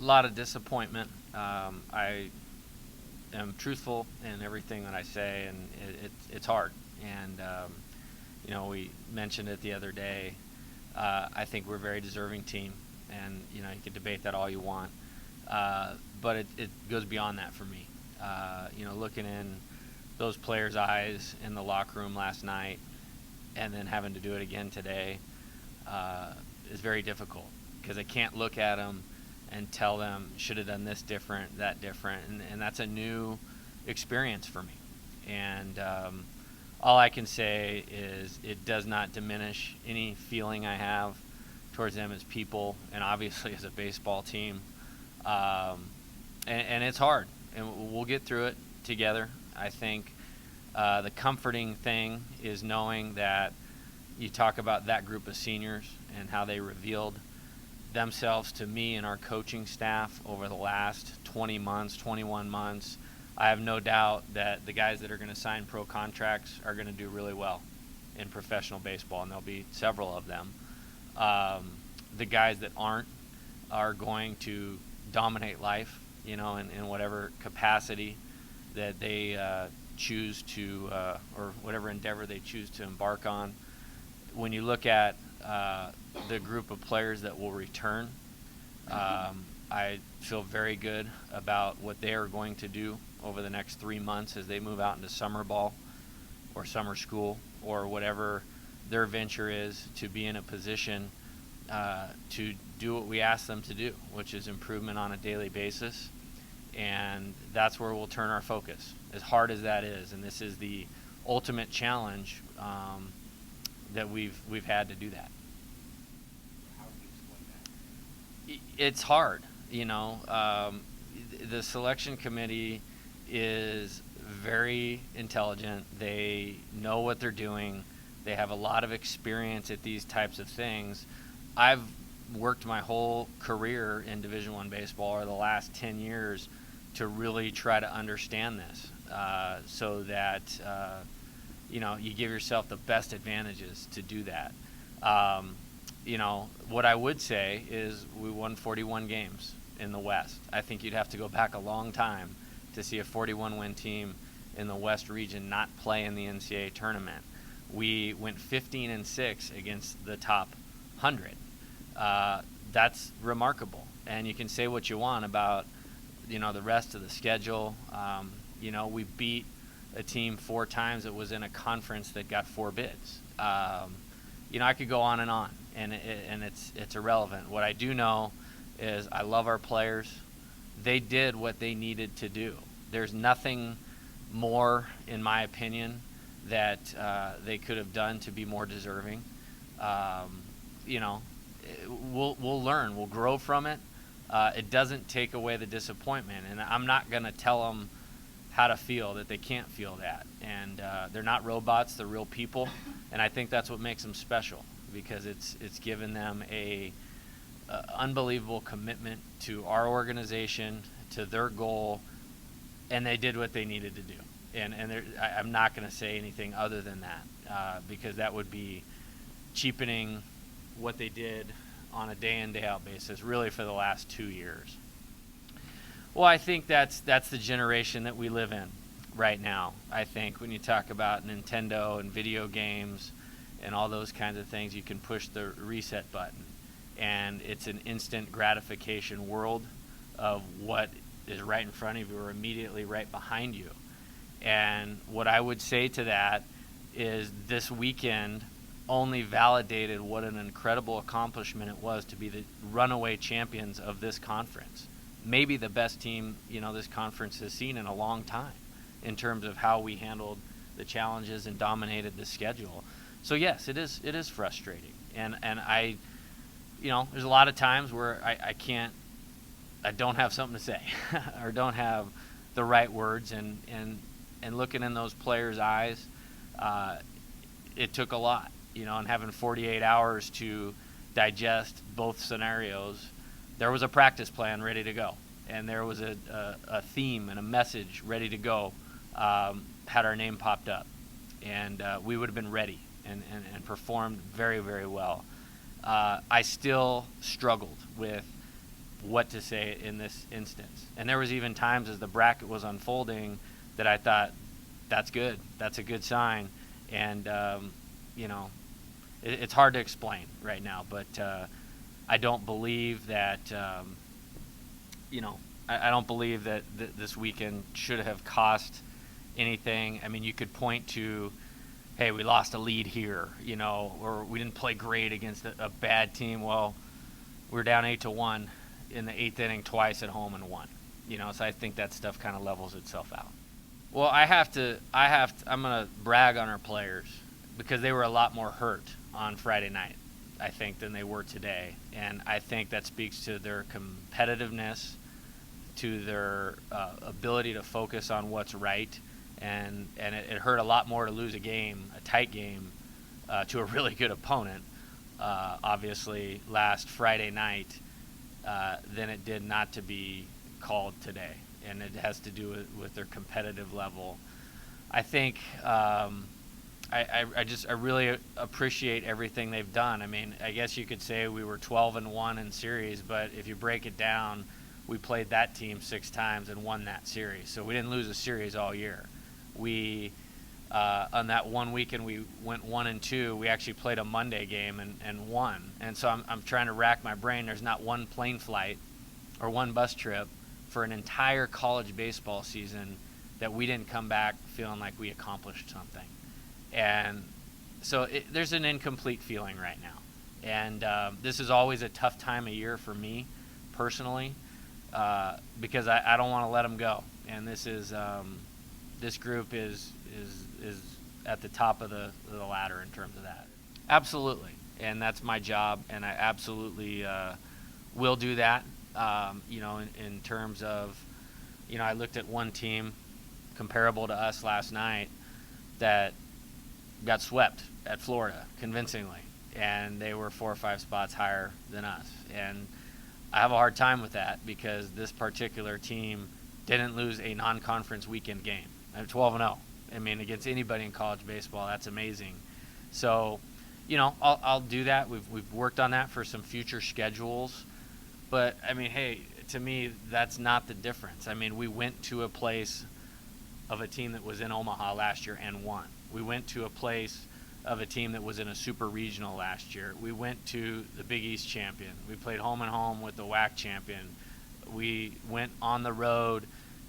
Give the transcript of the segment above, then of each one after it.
lot of disappointment. I am truthful in everything that I say, and it's hard. And we mentioned it the other day. I think we're a very deserving team, and you can debate that all you want, but it goes beyond that for me. Looking in those players' eyes in the locker room last night, and then having to do it again today, is very difficult because I can't look at them and tell them should have done this different, that different, and that's a new experience for me. And all I can say is it does not diminish any feeling I have towards them as people and obviously as a baseball team. And it's hard, and we'll get through it together. I think the comforting thing is knowing that you talk about that group of seniors and how they revealed themselves to me and our coaching staff over the last 20 months, 21 months. I have no doubt that the guys that are going to sign pro contracts are going to do really well in professional baseball, and there'll be several of them. The guys that aren't are going to dominate life, in whatever capacity that they choose to, or whatever endeavor they choose to embark on. When you look at the group of players that will return, I feel very good about what they are going to do over the next 3 months as they move out into summer ball or summer school or whatever their venture is, to be in a position to do what we ask them to do, which is improvement on a daily basis. And that's where we'll turn our focus, as hard as that is. And this is the ultimate challenge that we've had to do that. How would you explain that? It's hard, the selection committee is very intelligent. They know what they're doing. They have a lot of experience at these types of things. I've worked my whole career in Division I baseball, or the last 10 years, to really try to understand this, so that you give yourself the best advantages to do that. What I would say is we won 41 games in the West. I think you'd have to go back a long time to see a 41-win team in the West region not play in the NCAA tournament. We went 15-6 against the top 100. That's remarkable. And you can say what you want about, the rest of the schedule. We beat a team 4 times that was in a conference that got 4 bids. I could go on, and it's irrelevant. What I do know is I love our players. They did what they needed to do. There's nothing more, in my opinion, that they could have done to be more deserving. We'll learn. We'll grow from it. It doesn't take away the disappointment, and I'm not going to tell them how to feel, that they can't feel that. And they're not robots, they're real people, and I think that's what makes them special, because it's given them a unbelievable commitment to our organization, to their goal, and they did what they needed to do. And I'm not going to say anything other than that, because that would be cheapening what they did on a day in, day out basis, really for the last 2 years. Well, I think that's the generation that we live in right now. I think when you talk about Nintendo and video games and all those kinds of things, you can push the reset button, and it's an instant gratification world of what is right in front of you or immediately right behind you. And what I would say to that is this weekend only validated what an incredible accomplishment it was to be the runaway champions of this conference. Maybe the best team, this conference has seen in a long time in terms of how we handled the challenges and dominated the schedule. So yes, it is frustrating. And I, there's a lot of times where I don't have something to say or don't have the right words, and looking in those players' eyes, it took a lot, and having 48 hours to digest both scenarios. There was a practice plan ready to go, and there was a theme and a message ready to go, had our name popped up, and we would have been ready and performed very, very well. I still struggled with what to say in this instance. And there was even times as the bracket was unfolding that I thought, that's good. That's a good sign. And, it's hard to explain right now, but I don't believe that, I don't believe that this weekend should have cost anything. I mean, you could point to, hey, we lost a lead here, or we didn't play great against a bad team. Well, we were down 8-1 in the 8th inning twice at home and won. So I think that stuff kind of levels itself out. Well, I'm going to brag on our players because they were a lot more hurt on Friday night, I think, than they were today. And I think that speaks to their competitiveness, to their ability to focus on what's right. And it hurt a lot more to lose a tight game, to a really good opponent, obviously, last Friday night, than it did not to be called today. And it has to do with their competitive level. I think I really appreciate everything they've done. I mean, I guess you could say we were 12-1 in series, but if you break it down, we played that team 6 times and won that series. So we didn't lose a series all year. We on that one weekend we went 1-2. We actually played a Monday game and won. And so I'm trying to rack my brain. There's not one plane flight or one bus trip for an entire college baseball season that we didn't come back feeling like we accomplished something. And so there's an incomplete feeling right now. And this is always a tough time of year for me personally, because I don't want to let them go. And this group is at the top of the ladder in terms of that. Absolutely. And that's my job, and I absolutely will do that. In terms of, I looked at one team comparable to us last night that got swept at Florida convincingly, and they were 4 or 5 spots higher than us. And I have a hard time with that because this particular team didn't lose a non-conference weekend game. I'm 12-0. I mean, against anybody in college baseball, that's amazing. So, I'll do that. We've worked on that for some future schedules. But, I mean, hey, to me, that's not the difference. I mean, we went to a place of a team that was in Omaha last year and won. We went to a place of a team that was in a super regional last year. We went to the Big East champion. We played home and home with the WAC champion. We went on the road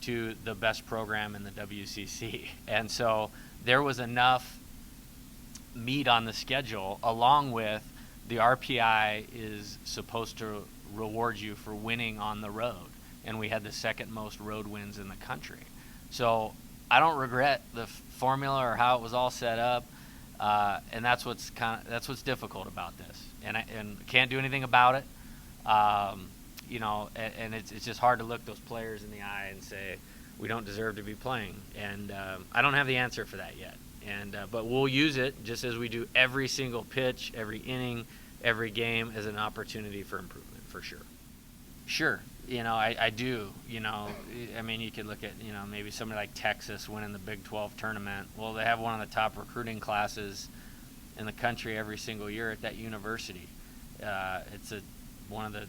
to the best program in the WCC. And so there was enough meat on the schedule, along with the RPI is supposed to reward you for winning on the road. And we had the second most road wins in the country. So I don't regret the formula or how it was all set up. And that's what's difficult about this. And I can't do anything about it. And it's just hard to look those players in the eye and say, we don't deserve to be playing. And I don't have the answer for that yet. But we'll use it just as we do every single pitch, every inning, every game as an opportunity for improvement, for sure. Sure. I do. I mean, you could look at, maybe somebody like Texas winning the Big 12 tournament. Well, they have one of the top recruiting classes in the country every single year at that university. It's one of the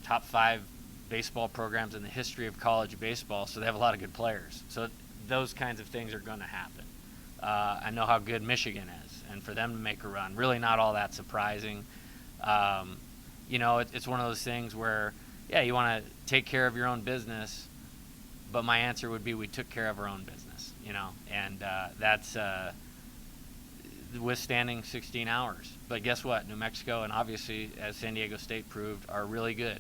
top 5 baseball programs in the history of college baseball, so they have a lot of good players. So those kinds of things are going to happen. I know how good Michigan is, and for them to make a run, really not all that surprising. It's one of those things where, yeah, you want to take care of your own business, but my answer would be we took care of our own business, and that's withstanding 16 hours. But guess what? New Mexico, and obviously, as San Diego State proved, are really good.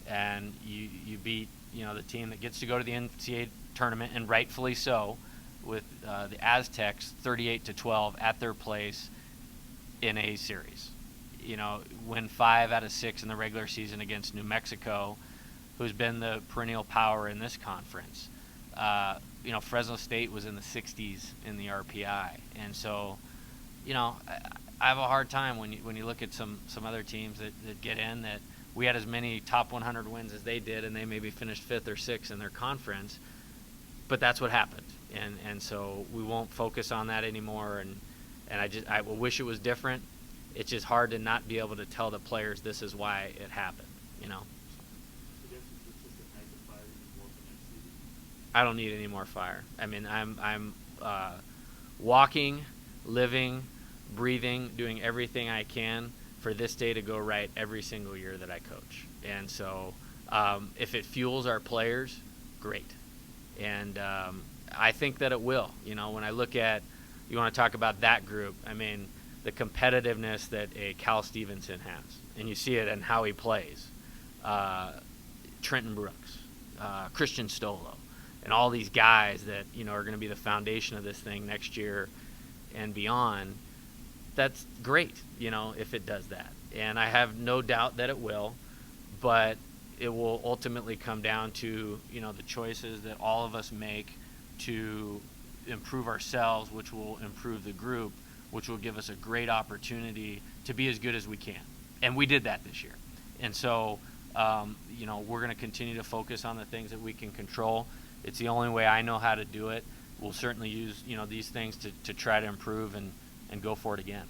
And you beat, the team that gets to go to the NCAA tournament, and rightfully so, with the Aztecs 38-12 at their place in a series. Win 5 out of 6 in the regular season against New Mexico, who's been the perennial power in this conference. Fresno State was in the 60s in the RPI. And so, I have a hard time when you look at some other teams that get in that we had as many top 100 wins as they did, and they maybe finished 5th or 6th in their conference. But that's what happened. And so we won't focus on that anymore. And I wish it was different. It's just hard to not be able to tell the players this is why it happened, I don't need any more fire. I mean, I'm walking, living, breathing, doing everything I can for this day to go right every single year that I coach. And so if it fuels our players, great. And I think that it will. You know, when I look at, you want to talk about that group, I mean, the competitiveness that a Cal Stevenson has, and you see it in how he plays. Trenton Brooks, Christian Stolo, and all these guys that, you know, are going to be the foundation of this thing next year and beyond. That's great, you know, if it does that. And I have no doubt that it will, but it will ultimately come down to, you know, the choices that all of us make to improve ourselves, which will improve the group, which will give us a great opportunity to be as good as we can. And we did that this year. And so, you know, we're going to continue to focus on the things that we can control. It's the only way I know how to do it. We'll certainly use, you know, these things to try to improve and go for it again.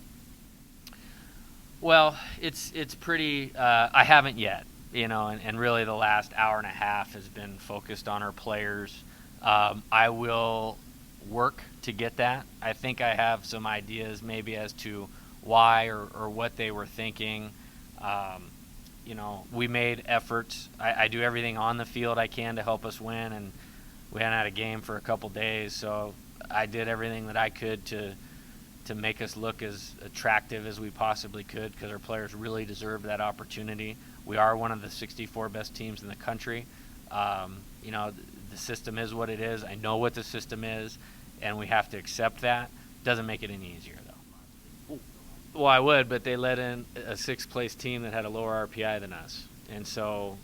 Well, it's pretty, I haven't yet, you know, and really the last hour and a half has been focused on our players. I will work to get that. I think I have some ideas maybe as to why or what they were thinking. You know, we made efforts. I do everything on the field I can to help us win, and we hadn't had a game for a couple days, so I did everything that I could to make us look as attractive as we possibly could, because our players really deserve that opportunity. We are one of the 64 best teams in the country. You know, the system is what it is. I know what the system is, and we have to accept that. Doesn't make it any easier, though. Well, I would, but they let in a sixth-place team that had a lower RPI than us. And so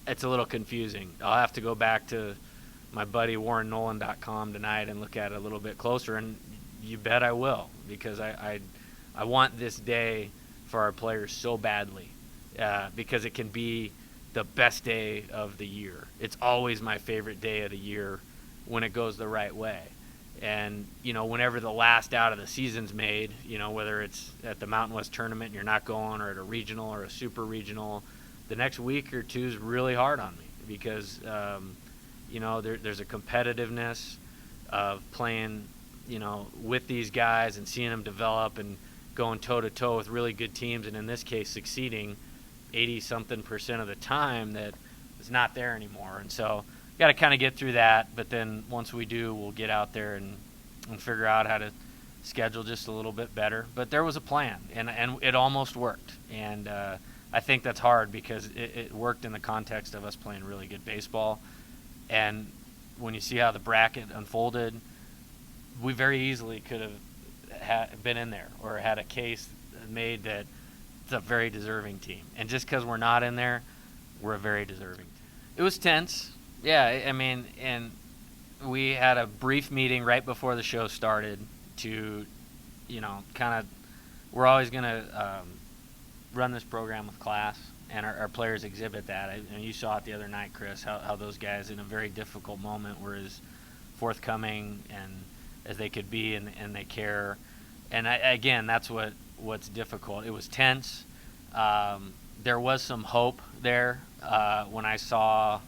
it's a little confusing. I'll have to go back to my buddy WarrenNolan.com tonight and look at it a little bit closer, and you bet I will, because I want this day for our players so badly, because it can be the best day of the year. It's always my favorite day of the year when it goes the right way. And, you know, whenever the last out of the season's made, you know, whether it's at the Mountain West tournament and you're not going, or at a regional or a super regional, the next week or two is really hard on me, because, you know, there's a competitiveness of playing, you know, with these guys and seeing them develop and going toe-to-toe with really good teams, and in this case succeeding 80-something% of the time that is not there anymore. And so got to kind of get through that, but then once we do, we'll get out there and figure out how to schedule just a little bit better. But there was a plan, and it almost worked. And I think that's hard, because it worked in the context of us playing really good baseball. And when you see how the bracket unfolded, we very easily could have been in there, or had a case made that it's a very deserving team. And just because we're not in there, we're a very deserving team. It was tense. Yeah, I mean, and we had a brief meeting right before the show started to, you know, kind of, we're always going to run this program with class, and our players exhibit that. And you saw it the other night, Chris, how those guys in a very difficult moment were as forthcoming and as they could be, and they care. And again, that's what's difficult. It was tense. There was some hope there when I saw,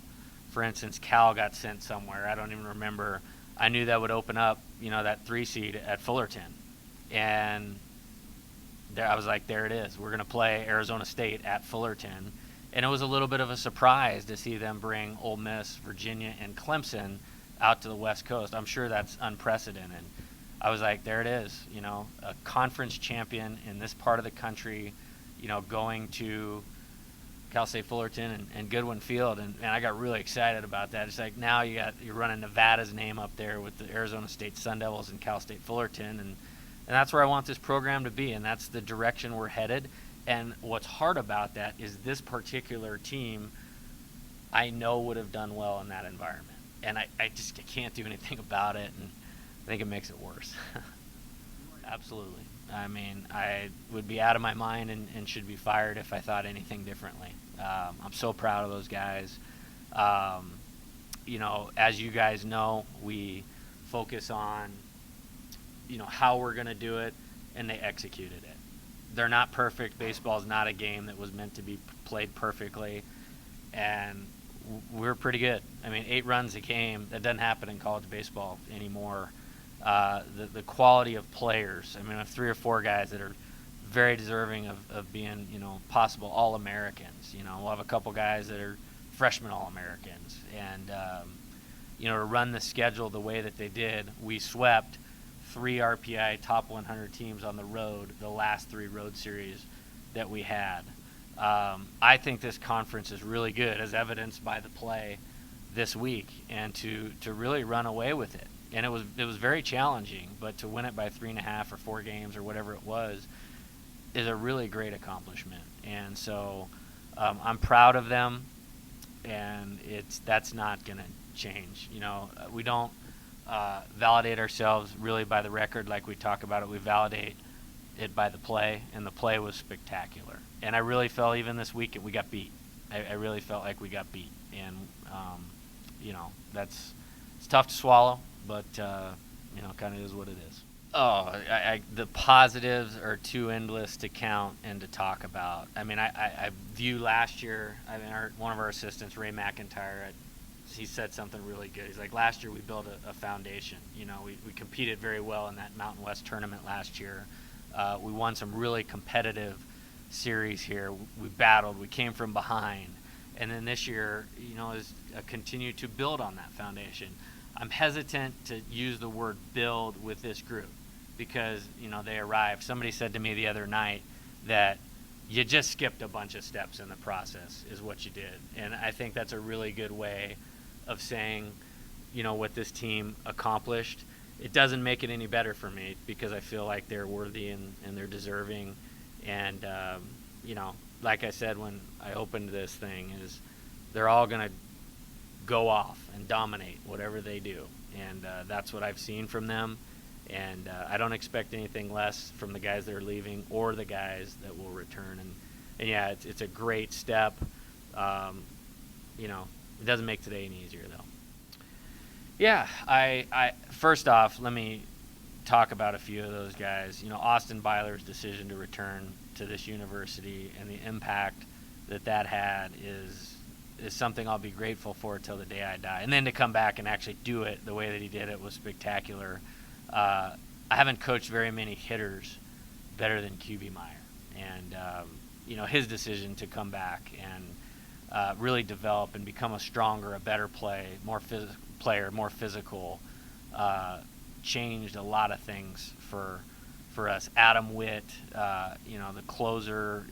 for instance, Cal got sent somewhere. I don't even remember. I knew that would open up, you know, that 3 seed at Fullerton. And there, I was like, there it is. We're going to play Arizona State at Fullerton. And it was a little bit of a surprise to see them bring Ole Miss, Virginia, and Clemson out to the West Coast. I'm sure that's unprecedented. I was like, there it is, you know, a conference champion in this part of the country, you know, going to Cal State Fullerton and Goodwin Field, and I got really excited about that. It's like, now you're running Nevada's name up there with the Arizona State Sun Devils and Cal State Fullerton, and that's where I want this program to be, and that's the direction we're headed. And what's hard about that is this particular team, I know, would have done well in that environment, and I can't do anything about it, and I think it makes it worse. Absolutely. I mean, I would be out of my mind and should be fired if I thought anything differently. I'm so proud of those guys. You know, as you guys know, we focus on, you know, how we're going to do it, and they executed it. They're not perfect. Baseball is not a game that was meant to be played perfectly. And we're pretty good. I mean, 8 runs a game, that doesn't happen in college baseball anymore. The quality of players, I mean, I have 3 or 4 guys that are very deserving of being, possible All-Americans. We'll have a couple guys that are freshman All-Americans. And, to run the schedule the way that they did, we swept 3 RPI top 100 teams on the road the last 3 road series that we had. I think this conference is really good, as evidenced by the play this week, and to really run away with it. And it was very challenging, but to win it by 3.5 or 4 games or whatever it was is a really great accomplishment. And so I'm proud of them, and that's not going to change. We don't validate ourselves really by the record like we talk about it. We validate it by the play, and the play was spectacular. And I really felt even this week we got beat. I really felt like we got beat. And, it's tough to swallow, but, kind of is what it is. Oh, the positives are too endless to count and to talk about. I mean, I view last year, one of our assistants, Ray McIntyre, he said something really good. He's like, last year we built a foundation. We competed very well in that Mountain West tournament last year. We won some really competitive series here. We battled. We came from behind. And then this year, is continue to build on that foundation. I'm hesitant to use the word build with this group because, they arrived. Somebody said to me the other night that you just skipped a bunch of steps in the process is what you did. And I think that's a really good way of saying, what this team accomplished. It doesn't make it any better for me because I feel like they're worthy and they're deserving. And, like I said when I opened this thing, is they're all going to go off and dominate whatever they do. And that's what I've seen from them. And I don't expect anything less from the guys that are leaving or the guys that will return. And yeah, it's a great step. It doesn't make today any easier, though. Yeah, I first off, let me talk about a few of those guys. Austin Byler's decision to return to this university and the impact that had is something I'll be grateful for till the day I die. And then to come back and actually do it the way that he did it was spectacular. I haven't coached very many hitters better than QB Meyer. And, his decision to come back and really develop and become a stronger, a better more physical, changed a lot of things for us. Adam Witt, the closer,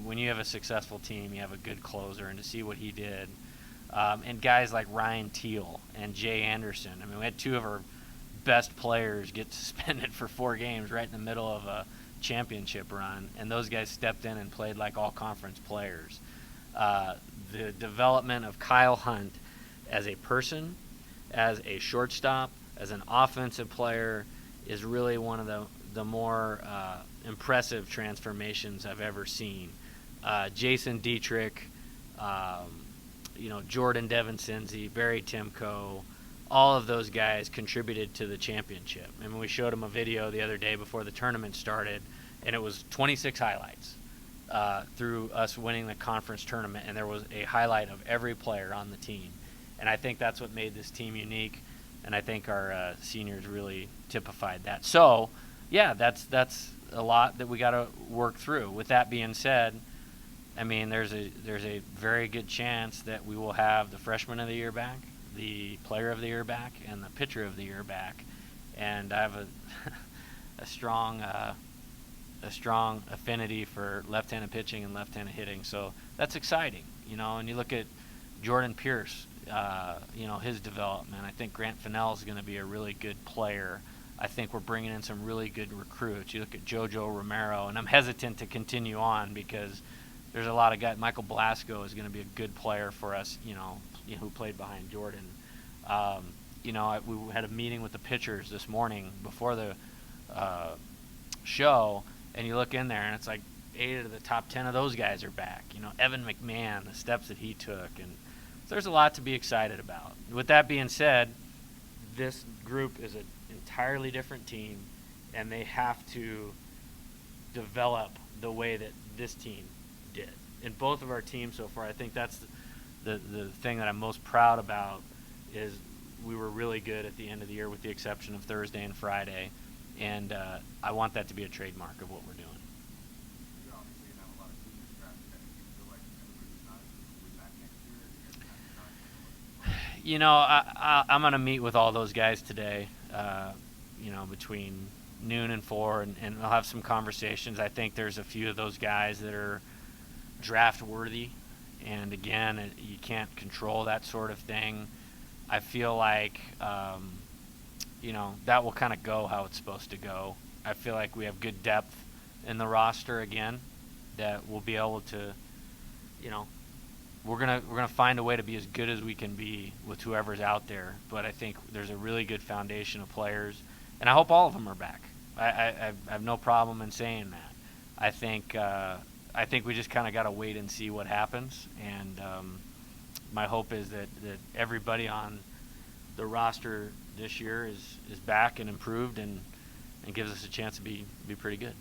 when you have a successful team, you have a good closer, and to see what he did. And guys like Ryan Teal and Jay Anderson. We had 2 of our best players get suspended for 4 games right in the middle of a championship run, and those guys stepped in and played like all-conference players. The development of Kyle Hunt as a person, as a shortstop, as an offensive player is really one of the more impressive transformations I've ever seen. Jason Dietrich, Jordan Devin Cincy, Barry Timko, all of those guys contributed to the championship. We showed them a video the other day before the tournament started, and it was 26 highlights through us winning the conference tournament, and there was a highlight of every player on the team. And I think that's what made this team unique, and I think our seniors really typified that. So, yeah, that's a lot that we got to work through. With that being said, there's a very good chance that we will have the freshman of the year back, the player of the year back, and the pitcher of the year back. And I have a strong affinity for left-handed pitching and left-handed hitting. So that's exciting, and you look at Jordan Pierce, his development. I think Grant Fennell is going to be a really good player. I think we're bringing in some really good recruits. You look at JoJo Romero, and I'm hesitant to continue on because there's a lot of guys. Michael Blasco is going to be a good player for us, who played behind Jordan. We had a meeting with the pitchers this morning before the show, and you look in there, and it's like 8 of the top 10 of those guys are back. Evan McMahon, the steps that he took, and so there's a lot to be excited about. With that being said, this group is an entirely different team, and they have to develop the way that this team did. In both of our teams so far, I think that's the thing that I'm most proud about is we were really good at the end of the year, with the exception of Thursday and Friday, and I want that to be a trademark of what we're doing. You obviously have a lot of seniors drafted. Do you feel like everybody's not will be back next year? Or do you guys have time? You know, I'm going to meet with all those guys today, you know, between noon and 4, and I'll have some conversations. I think there's a few of those guys that are draft worthy, and again, you can't control that sort of thing. I feel like, you know, that will kind of go how it's supposed to go. I feel like we have good depth in the roster again, that we'll be able to, you know, we're gonna find a way to be as good as we can be with whoever's out there. But I think there's a really good foundation of players, and I hope all of them are back. I have no problem in saying that. I think we just kind of got to wait and see what happens. And my hope is that everybody on the roster this year is back and improved, and gives us a chance to be pretty good.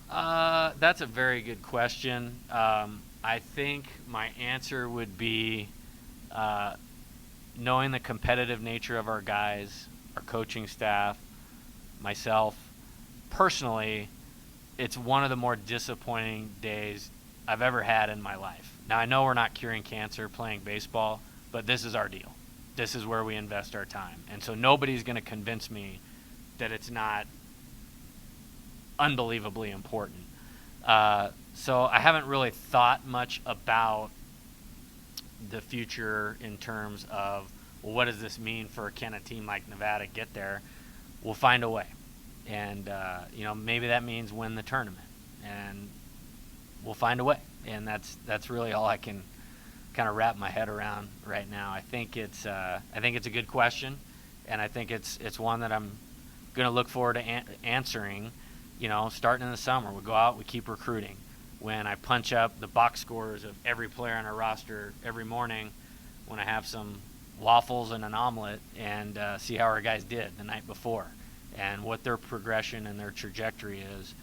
That's a very good question. I think my answer would be knowing the competitive nature of our guys, our coaching staff, myself. Personally, it's one of the more disappointing days I've ever had in my life. Now, I know we're not curing cancer playing baseball, but this is our deal. This is where we invest our time. And so nobody's going to convince me that it's not unbelievably important. So I haven't really thought much about the future in terms of, well, what does this mean for, can a team like Nevada get there? We'll find a way. And, you know, maybe that means win the tournament. And we'll find a way. And that's really all I can kind of wrap my head around right now. I think it's a good question, and I think it's one that I'm going to look forward to answering. You know, starting in the summer, we go out, we keep recruiting. When I punch up the box scores of every player on our roster every morning, when I have some waffles and an omelet, and see how our guys did the night before and what their progression and their trajectory is.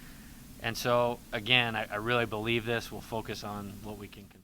And so, again, I really believe this. We'll focus on what we can control.